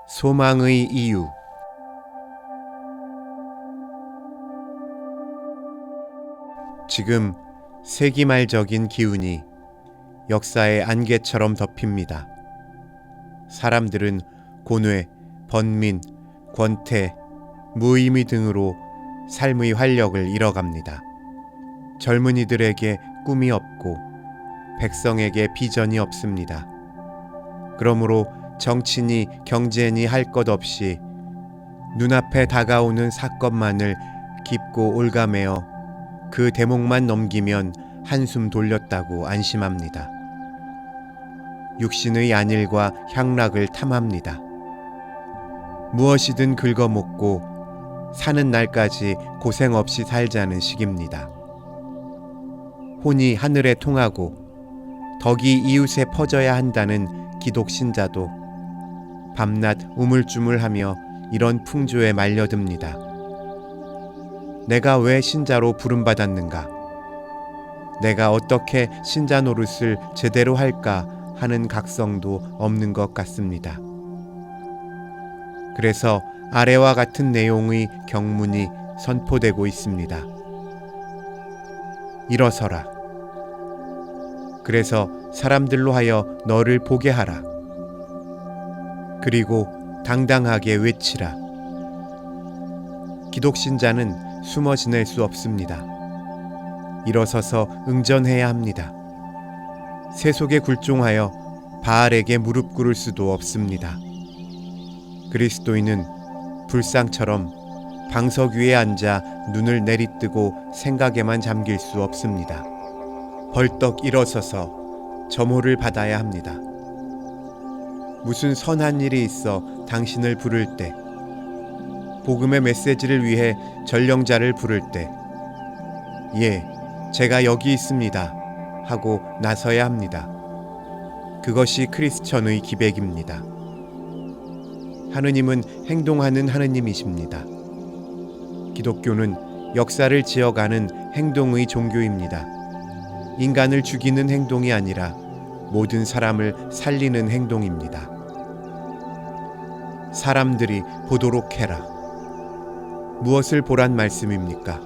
소망의 이유. 지금 세기말적인 기운이 역사의 안개처럼 덮입니다. 사람들은 고뇌, 번민, 권태, 무의미 등으로 삶의 활력을 잃어갑니다. 젊은이들에게 꿈이 없고 백성에게 비전이 없습니다. 그러므로 정치니 경제니 할 것 없이 눈앞에 다가오는 사건만을 깊고 올가매어 그 대목만 넘기면 한숨 돌렸다고 안심합니다. 육신의 안일과 향락을 탐합니다. 무엇이든 긁어먹고 사는 날까지 고생 없이 살자는 식입니다. 혼이 하늘에 통하고 덕이 이웃에 퍼져야 한다는 기독신자도 밤낮 우물쭈물하며 이런 풍조에 말려듭니다. 내가 왜 신자로 부름받았는가? 내가 어떻게 신자 노릇을 제대로 할까 하는 각성도 없는 것 같습니다. 그래서 아래와 같은 내용의 경문이 선포되고 있습니다. 일어서라. 그래서 사람들로 하여 너를 보게 하라. 그리고 당당하게 외치라. 기독신자는 숨어 지낼 수 없습니다. 일어서서 응전해야 합니다. 세속에 굴종하여 바알에게 무릎 꿇을 수도 없습니다. 그리스도인은 불상처럼 방석 위에 앉아 눈을 내리뜨고 생각에만 잠길 수 없습니다. 벌떡 일어서서 점호를 받아야 합니다. 무슨 선한 일이 있어 당신을 부를 때, 복음의 메시지를 위해 전령자를 부를 때, 예, 제가 여기 있습니다 하고 나서야 합니다. 그것이 크리스천의 기백입니다. 하느님은 행동하는 하느님이십니다. 기독교는 역사를 지어가는 행동의 종교입니다. 인간을 죽이는 행동이 아니라 모든 사람을 살리는 행동입니다. 사람들이 보도록 해라. 무엇을 보란 말씀입니까?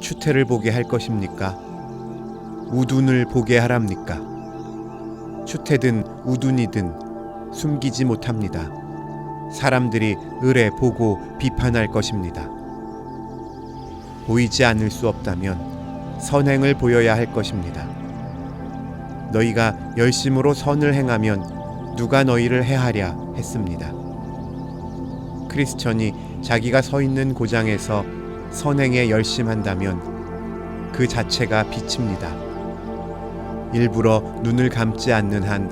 추태를 보게 할 것입니까? 우둔을 보게 하랍니까? 추태든 우둔이든 숨기지 못합니다. 사람들이 을에 보고 비판할 것입니다. 보이지 않을 수 없다면 선행을 보여야 할 것입니다. 너희가 열심으로 선을 행하면 누가 너희를 해하랴 했습니다. 크리스천이 자기가 서 있는 고장에서 선행에 열심한다면 그 자체가 빛입니다. 일부러 눈을 감지 않는 한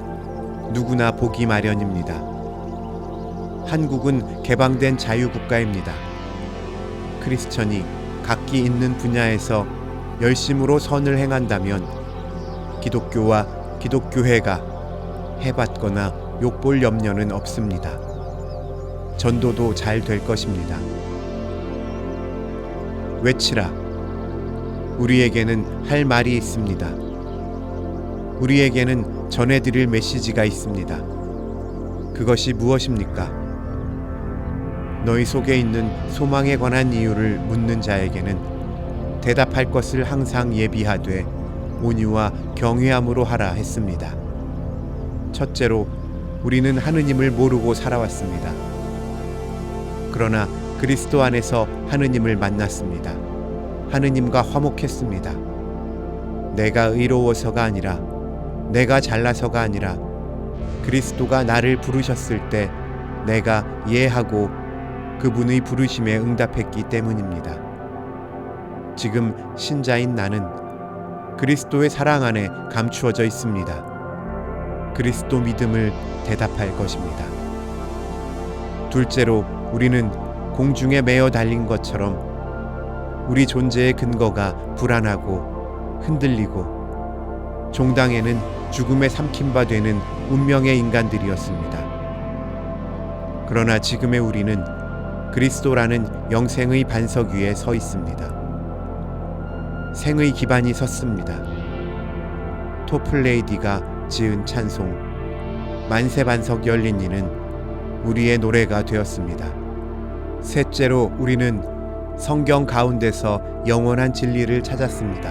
누구나 보기 마련입니다. 한국은 개방된 자유국가입니다. 크리스천이 각기 있는 분야에서 열심으로 선을 행한다면 기독교와 기독교회가 해받거나 욕볼 염려는 없습니다. 전도도 잘 될 것입니다. 외치라. 우리에게는 할 말이 있습니다. 우리에게는 전해드릴 메시지가 있습니다. 그것이 무엇입니까? 너희 속에 있는 소망에 관한 이유를 묻는 자에게는 대답할 것을 항상 예비하되 온유와 경외함으로 하라 했습니다. 첫째로 우리는 하느님을 모르고 살아왔습니다. 그러나 그리스도 안에서 하느님을 만났습니다. 하느님과 화목했습니다. 내가 의로워서가 아니라 내가 잘나서가 아니라 그리스도가 나를 부르셨을 때 내가 예하고 그분의 부르심에 응답했기 때문입니다. 지금 신자인 나는 그리스도의 사랑 안에 감추어져 있습니다. 그리스도 믿음을 대답할 것입니다. 둘째로 우리는 공중에 매어 달린 것처럼 우리 존재의 근거가 불안하고 흔들리고 종당에는 죽음에 삼킨 바 되는 운명의 인간들이었습니다. 그러나 지금의 우리는 그리스도라는 영생의 반석 위에 서 있습니다. 생의 기반이 섰습니다. 토플레이디가 지은 찬송 만세 반석 열린 이는 우리의 노래가 되었습니다. 셋째로 우리는 성경 가운데서 영원한 진리를 찾았습니다.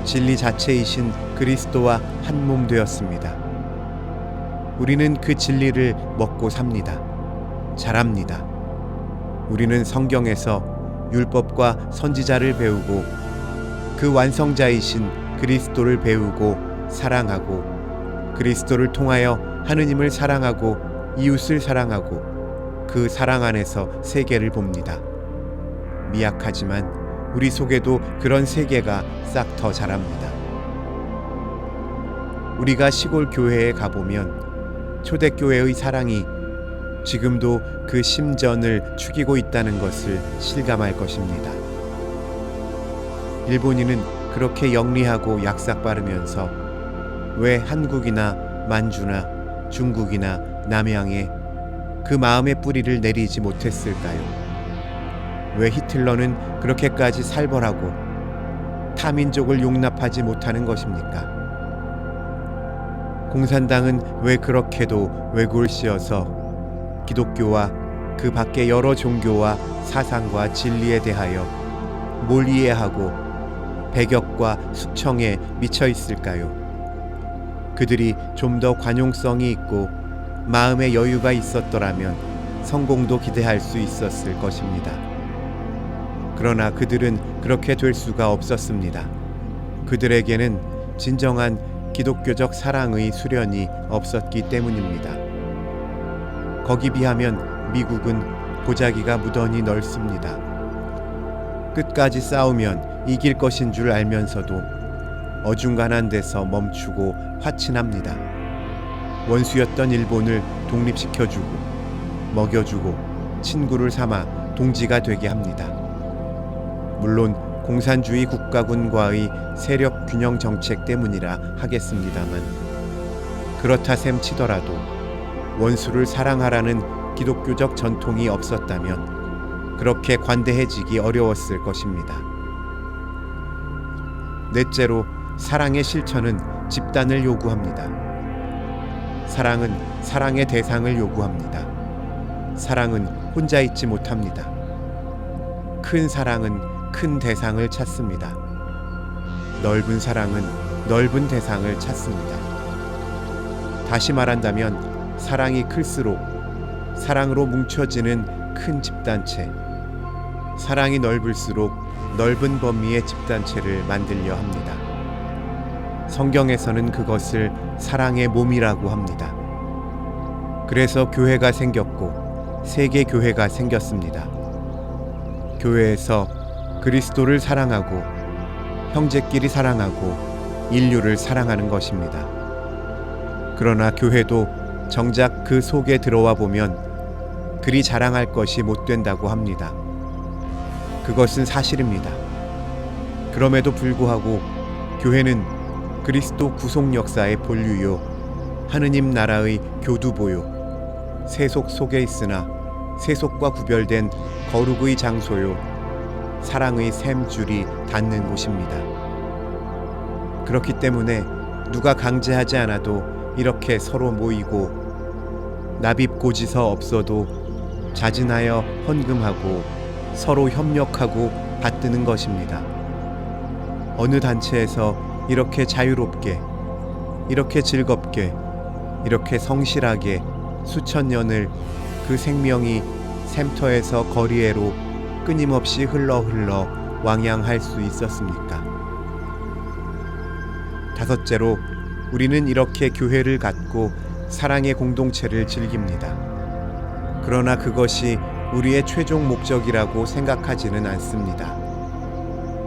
진리 자체이신 그리스도와 한 몸 되었습니다. 우리는 그 진리를 먹고 삽니다. 자랍니다. 우리는 성경에서 율법과 선지자를 배우고 그 완성자이신 그리스도를 배우고 사랑하고 그리스도를 통하여 하느님을 사랑하고 이웃을 사랑하고 그 사랑 안에서 세계를 봅니다. 미약하지만 우리 속에도 그런 세계가 싹 터 자랍니다. 우리가 시골 교회에 가보면 초대교회의 사랑이 지금도 그 심전을 죽이고 있다는 것을 실감할 것입니다. 일본인은 그렇게 영리하고 약삭 빠르면서 왜 한국이나 만주나 중국이나 남양에 그 마음의 뿌리를 내리지 못했을까요? 왜 히틀러는 그렇게까지 살벌하고 타민족을 용납하지 못하는 것입니까? 공산당은 왜 그렇게도 외골 씌어서 기독교와 그 밖의 여러 종교와 사상과 진리에 대하여 뭘 이해하고 배격과 숙청에 미쳐 있을까요? 그들이 좀 더 관용성이 있고 마음의 여유가 있었더라면 성공도 기대할 수 있었을 것입니다. 그러나 그들은 그렇게 될 수가 없었습니다. 그들에게는 진정한 기독교적 사랑의 수련이 없었기 때문입니다. 거기 비하면 미국은 보자기가 무던히 넓습니다. 끝까지 싸우면 이길 것인 줄 알면서도 어중간한 데서 멈추고 화친합니다. 원수였던 일본을 독립시켜주고 먹여주고 친구를 삼아 동지가 되게 합니다. 물론 공산주의 국가군과의 세력 균형 정책 때문이라 하겠습니다만 그렇다 셈치더라도 원수를 사랑하라는 기독교적 전통이 없었다면 그렇게 관대해지기 어려웠을 것입니다. 넷째로 사랑의 실천은 집단을 요구합니다. 사랑은 사랑의 대상을 요구합니다. 사랑은 혼자 있지 못합니다. 큰 사랑은 큰 대상을 찾습니다. 넓은 사랑은 넓은 대상을 찾습니다. 다시 말한다면 사랑이 클수록 사랑으로 뭉쳐지는 큰 집단체, 사랑이 넓을수록 넓은 범위의 집단체를 만들려 합니다. 성경에서는 그것을 사랑의 몸이라고 합니다. 그래서 교회가 생겼고 세계 교회가 생겼습니다. 교회에서 그리스도를 사랑하고 형제끼리 사랑하고 인류를 사랑하는 것입니다. 그러나 교회도 정작 그 속에 들어와 보면 그리 자랑할 것이 못 된다고 합니다. 그것은 사실입니다. 그럼에도 불구하고 교회는 그리스도 구속 역사의 본류요 하느님 나라의 교두보요 세속 속에 있으나 세속과 구별된 거룩의 장소요 사랑의 샘줄이 닿는 곳입니다. 그렇기 때문에 누가 강제하지 않아도 이렇게 서로 모이고 납입고지서 없어도 자진하여 헌금하고 서로 협력하고 받드는 것입니다. 어느 단체에서 이렇게 자유롭게, 이렇게 즐겁게, 이렇게 성실하게 수천 년을 그 생명이 샘터에서 거리에로 끊임없이 흘러 왕양할 수 있었습니까? 다섯째로 우리는 이렇게 교회를 갖고 사랑의 공동체를 즐깁니다. 그러나 그것이 우리의 최종 목적이라고 생각하지는 않습니다.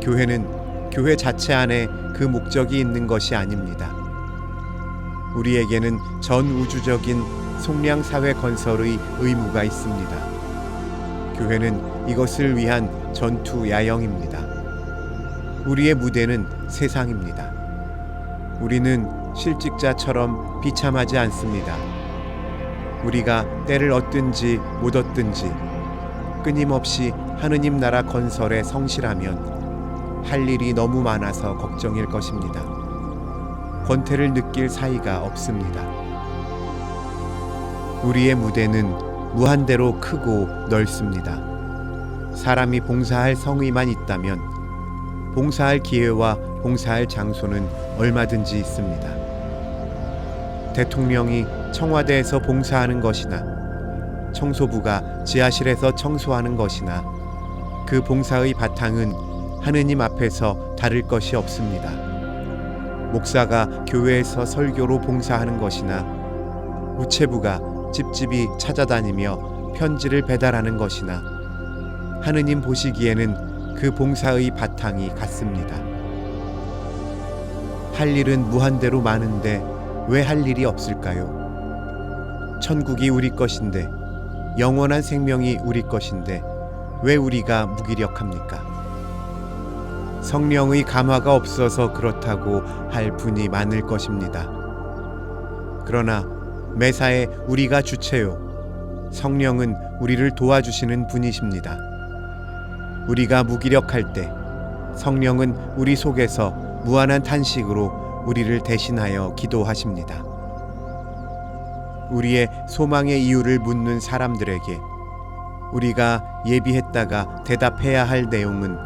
교회는 교회 자체 안에 그 목적이 있는 것이 아닙니다. 우리에게는 전 우주적인 속량 사회 건설의 의무가 있습니다. 교회는 이것을 위한 전투 야영입니다. 우리의 무대는 세상입니다. 우리는 실직자처럼 비참하지 않습니다. 우리가 때를 얻든지 못 얻든지 끊임없이 하느님 나라 건설에 성실하면 할 일이 너무 많아서 걱정일 것입니다. 권태를 느낄 사이가 없습니다. 우리의 무대는 무한대로 크고 넓습니다. 사람이 봉사할 성의만 있다면 봉사할 기회와 봉사할 장소는 얼마든지 있습니다. 대통령이 청와대에서 봉사하는 것이나 청소부가 지하실에서 청소하는 것이나 그 봉사의 바탕은 하느님 앞에서 다를 것이 없습니다. 목사가 교회에서 설교로 봉사하는 것이나 우체부가 집집이 찾아다니며 편지를 배달하는 것이나 하느님 보시기에는 그 봉사의 바탕이 같습니다. 할 일은 무한대로 많은데 왜 할 일이 없을까요? 천국이 우리 것인데, 영원한 생명이 우리 것인데 왜 우리가 무기력합니까? 성령의 감화가 없어서 그렇다고 할 분이 많을 것입니다. 그러나 매사에 우리가 주체요, 성령은 우리를 도와주시는 분이십니다. 우리가 무기력할 때 성령은 우리 속에서 무한한 탄식으로 우리를 대신하여 기도하십니다. 우리의 소망의 이유를 묻는 사람들에게 우리가 예비했다가 대답해야 할 내용은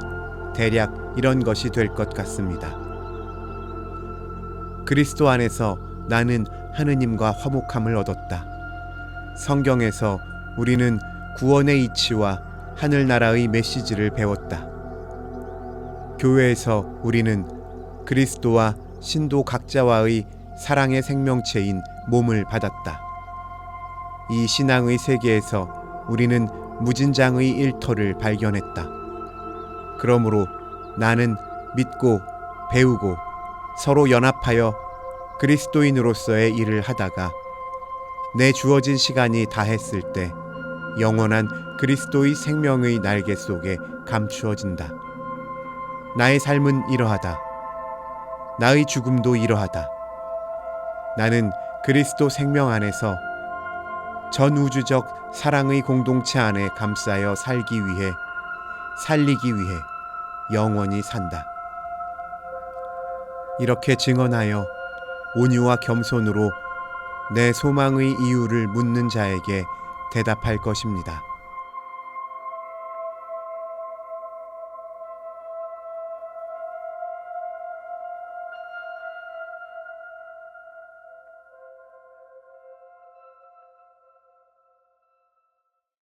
대략 이런 것이 될 것 같습니다. 그리스도 안에서 나는 하느님과 화목함을 얻었다. 성경에서 우리는 구원의 이치와 하늘나라의 메시지를 배웠다. 교회에서 우리는 그리스도와 신도 각자와의 사랑의 생명체인 몸을 받았다. 이 신앙의 세계에서 우리는 무진장의 일터를 발견했다. 그러므로 나는 믿고 배우고 서로 연합하여 그리스도인으로서의 일을 하다가 내 주어진 시간이 다했을 때 영원한 그리스도의 생명의 날개 속에 감추어진다. 나의 삶은 이러하다. 나의 죽음도 이러하다. 나는 그리스도 생명 안에서 전우주적 사랑의 공동체 안에 감싸여 살기 위해, 살리기 위해 영원히 산다. 이렇게 증언하여 온유와 겸손으로 내 소망의 이유를 묻는 자에게 대답할 것입니다.